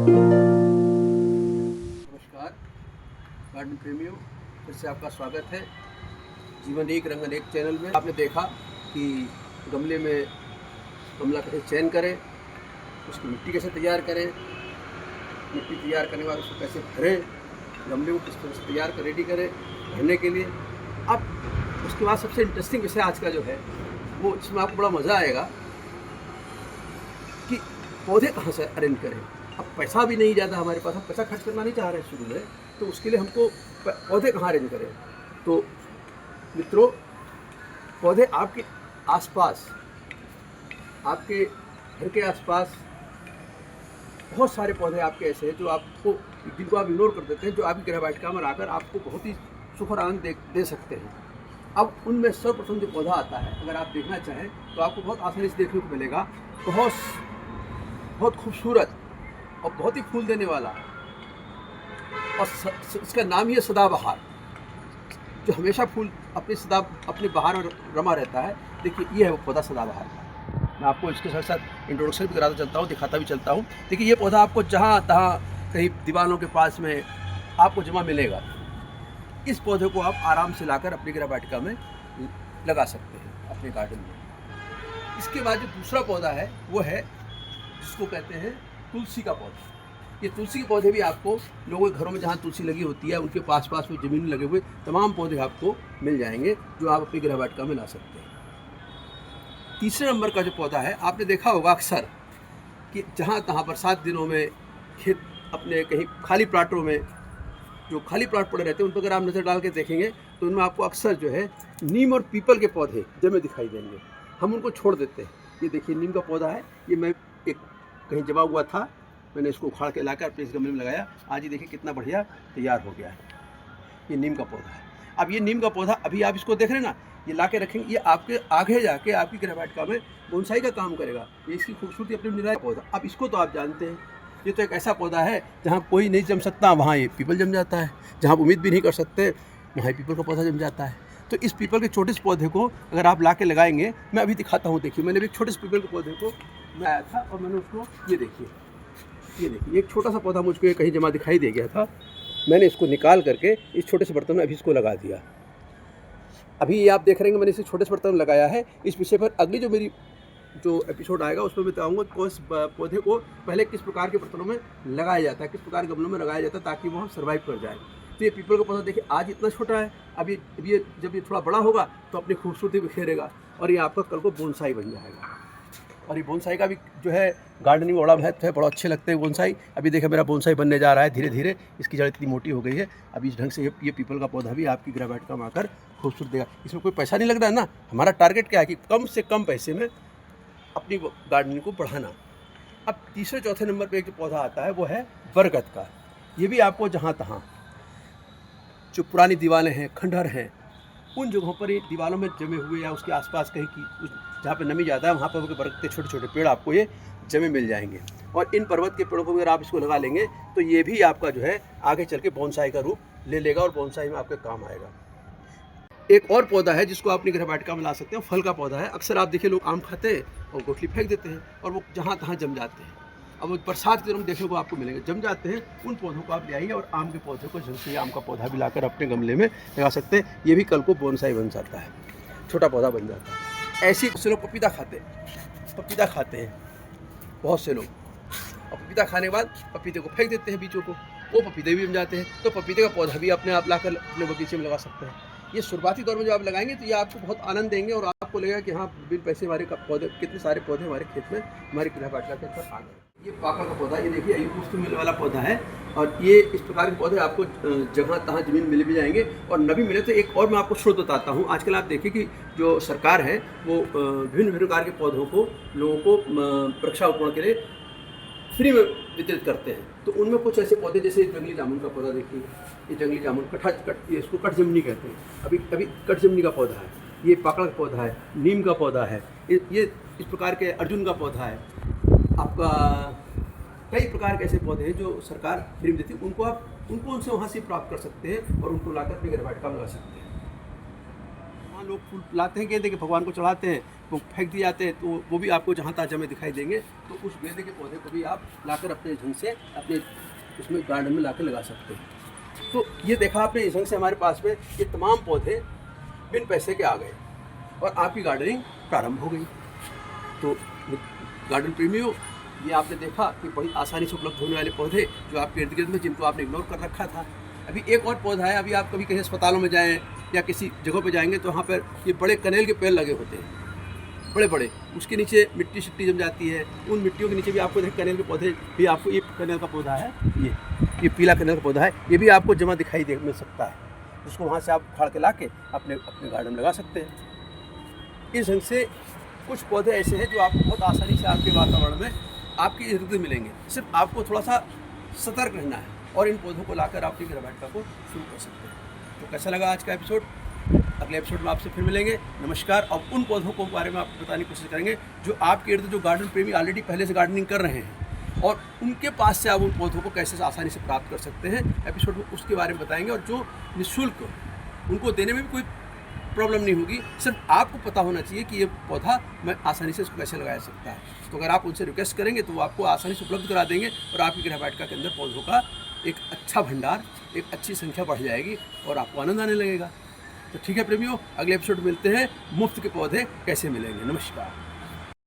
नमस्कार गार्डन प्रेमियों, फिर से आपका स्वागत है जीवन एक रंग अनेक चैनल में। आपने देखा कि गमले में गमला कैसे चयन करें, उसकी मिट्टी कैसे तैयार करें, मिट्टी तैयार करने के बाद उसको कैसे भरें, गमले को किस तरह से तैयार कर रेडी करें भरने के लिए। अब उसके बाद सबसे इंटरेस्टिंग विषय आज का जो है वो, इसमें आपको बड़ा मज़ा आएगा कि पौधे कहाँ से अरेंज करें। अब पैसा भी नहीं ज़्यादा हमारे पास, हम पैसा खर्च करना नहीं चाह रहे हैं शुरू में, तो उसके लिए हमको पौधे कहाँ अरेंज करें। तो मित्रों, पौधे आपके आसपास, आपके घर के आसपास बहुत सारे पौधे आपके ऐसे हैं जो आपको, जिनको आप इग्नोर कर देते हैं, जो आपकी गृहवाटिका में आकर आपको बहुत ही सुख और आनंद दे सकते हैं। अब उनमें सर्वप्रथम जो पौधा आता है, अगर आप देखना चाहें तो आपको बहुत आसानी से देखने को मिलेगा, बहुत खूबसूरत और बहुत ही फूल देने वाला, और इसका नाम ही है सदाबहार, जो हमेशा फूल अपने बहार में रमा रहता है। देखिए, ये है वो पौधा सदाबहार का। मैं आपको इसके साथ साथ इंट्रोडक्शन भी कराता चलता हूँ, दिखाता भी चलता हूँ। देखिए, ये पौधा आपको जहाँ तहाँ कहीं दीवारों के पास में आपको जमा मिलेगा। इस पौधे को आप आराम से लाकर अपनी गृहवाटिका में लगा सकते हैं, अपने गार्डन में। इसके बाद जो दूसरा पौधा है वो है, जिसको कहते हैं तुलसी का पौधा। ये तुलसी के पौधे भी आपको लोगों के घरों में जहाँ तुलसी लगी होती है, उनके पास में ज़मीन में लगे हुए तमाम पौधे आपको मिल जाएंगे, जो आप अपनी गृहवाटिका में ला सकते हैं। तीसरे नंबर का जो पौधा है, आपने देखा होगा अक्सर कि जहाँ तहाँ बरसात दिनों में खेत, अपने कहीं खाली प्लाटों में जो खाली प्लाट पड़े रहते हैं, उन पर अगर आप नज़र डाल के देखेंगे तो उनमें आपको अक्सर जो है नीम और पीपल के पौधे जमे दिखाई देंगे। हम उनको छोड़ देते हैं। ये देखिए, नीम का पौधा है, ये मैं एक कहीं जमा हुआ था, मैंने इसको उखाड़ के लाकर अपने इस गमले में लगाया। आज ये देखिए कितना बढ़िया तैयार हो गया है। ये नीम का पौधा है। अब ये नीम का पौधा, अभी आप इसको देख रहे हैं ना, ये ला के रखेंगे, ये आपके आगे जाके आपकी गृहवाटिका में बोनसाई का काम करेगा। ये इसकी खूबसूरती अपनी निराला पौधा। अब इसको तो आप जानते हैं, ये तो एक ऐसा पौधा है जहाँ कोई नहीं जम सकता, वहाँ ये पीपल जम जाता है। जहाँ आप उम्मीद भी नहीं कर सकते, वहाँ पीपल का पौधा जम जाता है। तो इस पीपल के छोटे से पौधे को अगर आप ला के लगाएंगे, मैं अभी दिखाता हूँ। देखिए, मैंने भी एक छोटे से पीपल के पौधे को मैं आया था और मैंने उसको, ये देखिए एक छोटा सा पौधा मुझको कहीं जमा दिखाई दे गया था। मैंने इसको निकाल करके इस छोटे से बर्तन में अभी इसको लगा दिया। अभी ये आप देख रहे हैं, मैंने इसे छोटे से बर्तन में लगाया है। इस विषय पर अगली जो मेरी एपिसोड आएगा उसमें मैं बताऊँगा कौन से पौधे को पहले किस प्रकार के बर्तनों में लगाया जाता है, किस प्रकार के गमलों में लगाया जाता है, ताकि वो सर्वाइव कर जाए। तो ये पीपल का पौधा देखिए, आज इतना छोटा है, अब ये जब ये थोड़ा बड़ा होगा तो अपनी खूबसूरती बिखेरेगा और ये आपका कल को बोनसाई बन जाएगा। और ये बोनसाई का भी जो है गार्डनिंग में बड़ा महत्व है, बड़ा अच्छे लगते हैं बोनसाई। अभी देखिए, मेरा बोनसाई बनने जा रहा है धीरे धीरे, इसकी जड़ इतनी मोटी हो गई है। अभी इस ढंग से ये पीपल का पौधा भी आपकी गृहवाटिका में आकर खूबसूरत देगा। इसमें कोई पैसा नहीं लग रहा है ना। हमारा टारगेट क्या है कि कम से कम पैसे में अपनी गार्डनिंग को बढ़ाना। अब तीसरे चौथे नंबर पे एक जो पौधा आता है वो है बरगद का। ये भी आपको जहाँ तहाँ जो पुरानी दीवारें हैं, खंडहर हैं, उन जगहों पर ये दीवारों में जमे हुए या उसके आसपास कहीं की जहाँ पे नमी ज़्यादा है, वहाँ पर बरगद के छोटे छोटे पेड़ आपको ये जमे मिल जाएंगे। और इन पर्वत के पेड़ों को अगर आप इसको लगा लेंगे तो ये भी आपका जो है आगे चल के बोनसाई का रूप ले लेगा और बोनसाई में आपके काम आएगा। एक और पौधा है जिसको आप अपनी गृहवाटिका में ला सकते हैं, फल का पौधा है। अक्सर आप देखिए, लोग आम खाते हैं और गोठली फेंक देते हैं और वो जहाँ तहाँ जम जाते हैं। अब वो बरसात के दिनों में देखने को आपको मिलेंगे, जम जाते हैं। उन पौधों को आप ले आइए और आम के पौधे को, जैसे आम का पौधा भी लाकर अपने गमले में लगा सकते हैं। ये भी कल को बोनसाई बन जाता है, छोटा पौधा बन जाता है। ऐसे ही से लोग पपीता खाते हैं बहुत से लोग, और पपीता खाने के बाद पपीते को फेंक देते हैं बीजों को, वो पपीते भी जम जाते हैं। तो पपीते का पौधा भी अपने आप लाकर अपने बगीचे में लगा सकते हैं। ये शुरुआती दौर में जो आप लगाएंगे तो ये आपको बहुत आनंद देंगे और आपको लगेगा कि हाँ, बिन पैसे हमारे पौधे, कितने सारे पौधे हमारे खेत में, हमारी गृहवाटिका के अंदर आ गए। ये पाकड़ का पौधा, ये देखिए अयुपुष्प मिलने वाला पौधा है। और ये इस प्रकार के पौधे आपको जहाँ तहाँ ज़मीन मिल भी जाएंगे, और न भी मिले तो एक और मैं आपको स्रोत बताता हूँ। आजकल आप देखिए कि जो सरकार है वो विभिन्न प्रकार के पौधों को लोगों को वृक्षारोपण के लिए फ्री में वितरित करते हैं। तो उनमें कुछ ऐसे पौधे, जैसे जंगली जामुन का पौधा देखिए, ये जंगली जामुन इसको कटजमनी कहते हैं। अभी कटजमनी का पौधा है, ये पाकड़ का पौधा है, नीम का पौधा है, ये इस प्रकार के अर्जुन का पौधा है। आपका कई प्रकार के ऐसे पौधे हैं जो सरकार फ्री में देती है, उनको उनसे वहाँ से प्राप्त कर सकते हैं और उनको लाकर अपनी गृहवाटिका में लगा सकते हैं। वहाँ लोग फूल लाते हैं, गेंदे के भगवान को चढ़ाते हैं, वो फेंक दिए जाते हैं, तो वो भी आपको जहाँ तहाँ जमे दिखाई देंगे। तो उस गेंदे के पौधे को भी आप लाकर अपने ढंग से अपने उसमें गार्डन में लाकर लगा सकते हैं। तो ये देखा आपने, इस ढंग से हमारे पास में ये तमाम पौधे बिन पैसे के आ गए और आपकी गार्डनिंग प्रारंभ हो गई। तो गार्डन प्रेमियों, ये आपने देखा कि बड़ी आसानी से उपलब्ध होने वाले पौधे जो आपके इर्द गिर्द में, जिनको आपने इग्नोर कर रखा था। अभी एक और पौधा है, अभी आप कभी कहीं अस्पतालों में जाएं या किसी जगह पे जाएंगे तो वहाँ पर ये बड़े कनेल के पेड़ लगे होते हैं, बड़े बड़े, उसके नीचे मिट्टी शिट्टी जम जाती है। उन मिट्टियों के नीचे भी आपको कनेल के पौधे भी, आपको ये कनेल का पौधा है, ये पीला कनेल का पौधा है, ये भी आपको जमा दिखाई दे मिल सकता है, जिसको वहाँ से आप उखाड़ के ला के अपने गार्डन में लगा सकते हैं। इस ढंग से कुछ पौधे ऐसे हैं जो आपको बहुत आसानी से आपके वातावरण में आपके इर्द गिर्द मिलेंगे। सिर्फ आपको थोड़ा सा सतर्क रहना है और इन पौधों को लाकर आपकी गृहवाटिका को शुरू कर सकते हैं। तो कैसा लगा आज का एपिसोड? अगले एपिसोड में आपसे फिर मिलेंगे। नमस्कार। अब उन पौधों को बारे में आपको बताने की कोशिश करेंगे जो आपके इर्द, जो गार्डन प्रेमी ऑलरेडी पहले से गार्डनिंग कर रहे हैं, और उनके पास से आप उन पौधों को कैसे आसानी से प्राप्त कर सकते हैं। एपिसोड में उसके बारे में बताएंगे, और जो निःशुल्क उनको देने में भी कोई प्रॉब्लम नहीं होगी। सिर्फ आपको पता होना चाहिए कि ये पौधा मैं आसानी से इसको कैसे लगाया सकता है। तो अगर आप उनसे रिक्वेस्ट करेंगे तो वो आपको आसानी से उपलब्ध करा देंगे और आपकी गृहवाटिका के अंदर पौधों का एक अच्छा भंडार, एक अच्छी संख्या बढ़ जाएगी और आपको आनंद आने लगेगा। तो ठीक है प्रेमियों, अगले एपिसोड में मिलते हैं, मुफ्त के पौधे कैसे मिलेंगे। नमस्कार।